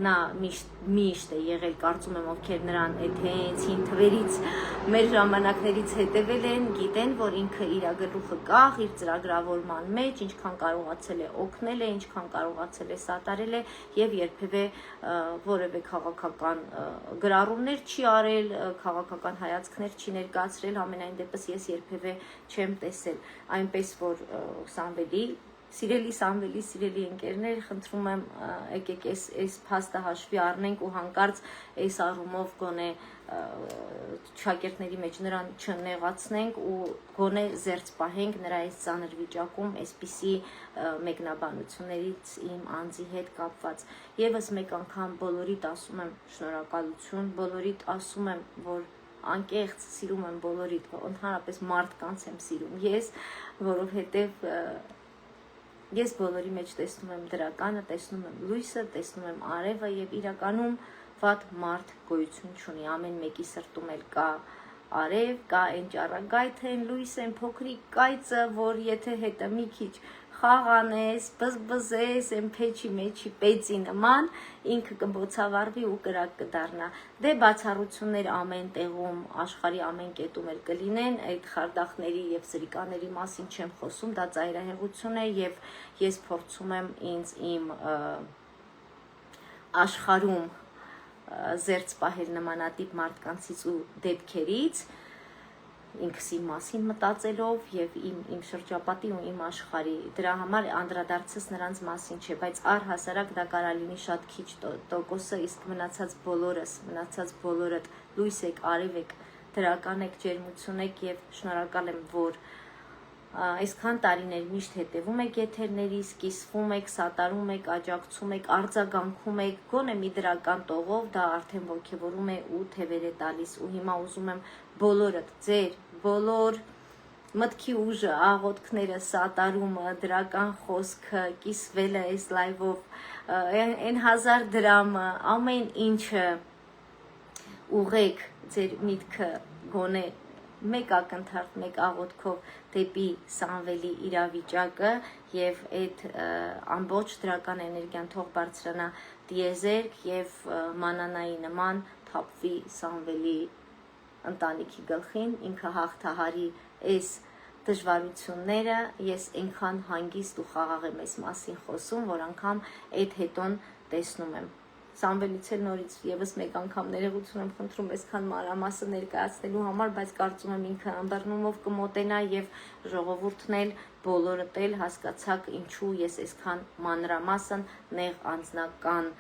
Նա միշտ է եղել, կարծում եմ, ովքեր նրան այդ հենց հին թվերից մեր ժամանակներից հետևել են, գիտեն, որ ինքը իր գլուխը կախ, իր ծրագրավորման մեջ, ինչքան կարողացել է օգնել է, ինչքան կարողացել է սատարել է եւ երբևէ որևէ քաղաքական գրառումներ չի արել, քաղաքական հայացքներ չի ներկայացրել, ամենայն դեպս ես երբևէ չեմ տեսել, այնպես որ Սամվելի Սիրելի Սամվելի, սիրելի ընկերներ, խնդրում եմ եկեք այս փաստը հաշվի առնենք ու հանկարծ այս առումով գոնե շակերտների մեջ նրան չնեղացնենք ու գոնե զերծ պահենք նրա այս ծանր վիճակում այսպիսի մեկնաբանություններից իմ անձի հետ կապված։ Եվս մեկ անգամ բոլորիդ ասում եմ շնորհակալություն, բոլորիդ ասում եմ, որ անկեղծ սիրում եմ բոլորիդ, ընդհանրապես մարդկանց եմ սիրում ես, որովհետև ես բոլորի մեջ տեսնում եմ դրականը, տեսնում եմ լույսը, տեսնում եմ արևը եւ իրականում վատ մարդ գոյություն չունի, ամեն մեկի սրտում էլ կա արև, կա այն ճառագայթը, այն լույսը, այն փոքրիկ կայծը, որ եթե հետը մի քիչ խաղանես, բզբզես, այն փեչի մեջի պեցի նման, ինքը կբոցավառվի ու կրակ կդառնա։ Դե բացառություններ ամեն տեղում, աշխարհի ամեն կետում էլ կլինեն, այդ խարդախների եւ սրիկաների մասին չեմ խոսում, դա ծայրահեղություն է եւ ես փորձում եմ ինձ իմ աշխարհում զերծ պահել նմանատիպ մարդկանցից ու դեպքերից, ինքս իմ մասին մտածելով եւ իմ շրջապատի ու իմ աշխարհի, դրա համար անդրադարձս նրանց մասին չէ, բայց առհասարակ դա կարա լինի շատ քիչ տոկոսը, իսկ մնացած բոլորդ լույս եք, արև եք, դրական եք, ջերմություն եք եւ շնորհակալ եմ, որ այսքան տարիներ միշտ հետևում եք եթերներից, կիսվում եք, սատարում եք, աջակցում եք, արձագանքում եք, գոնե մի դրական տողով, դա արդեն ոգևորում է ու թևեր է տալիս ու հիմա ուզում եմ բոլորդ, ձեր բոլոր մտքի ուժը, աղոթքները, սատարումը, դրական խոսքը, կիսվելը այս լայվով, այն 1000 դրամը, ամեն ինչը ուղեք ձեր միտքը գոնե մեկ ակնթարթ, մեկ աղոթքով դեպի Սամվելի իրավիճակը եւ այդ ամբողջ դրական էներգիան թող բարձրանա դիեզերք եւ մանանայի նման թափվի Սամվելի ընտանիքի գլխին, ինքը հաղթահարի այս դժվարությունները, ես այնքան հանգիստ ու խաղաղ եմ այս մասին խոսում, որ անգամ այդ հետոն տեսնում եմ։ Սամվելից էլ նորից եւս մեկ անգամ ներողություն եմ խնդրում այսքան մանրամասը ներկայացնելու համար, բայց կարծում եմ ինքը ըմբռնումով կմոտենա եւ ժողովուրդն էլ բոլորդ էլ հասկացաք ինչու ես այսքան մանրամասն նեղ անձնական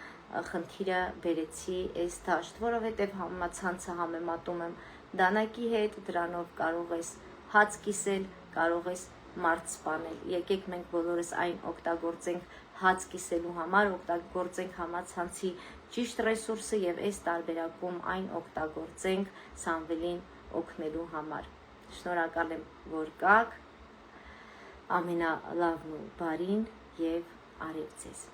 խնդիրը բերեցի այս դաշտ, որովհետեւ համացանցը համեմատում եմ դանակի հետ, դրանով կարող ես հաց կիսել, կարող ես մարդ սպանել։ Եկեք մենք բոլորս այն օգտագործենք հաց կիսելու համար, օգտագործենք համացանցի ճիշտ ռեսուրսը եւ այս տարբերակում այն օգտագործենք Սամվելին օգնելու համար։ Շնորհակալ եմ, որ կաք, ամենալավն ու բարին եւ արև ձեզ։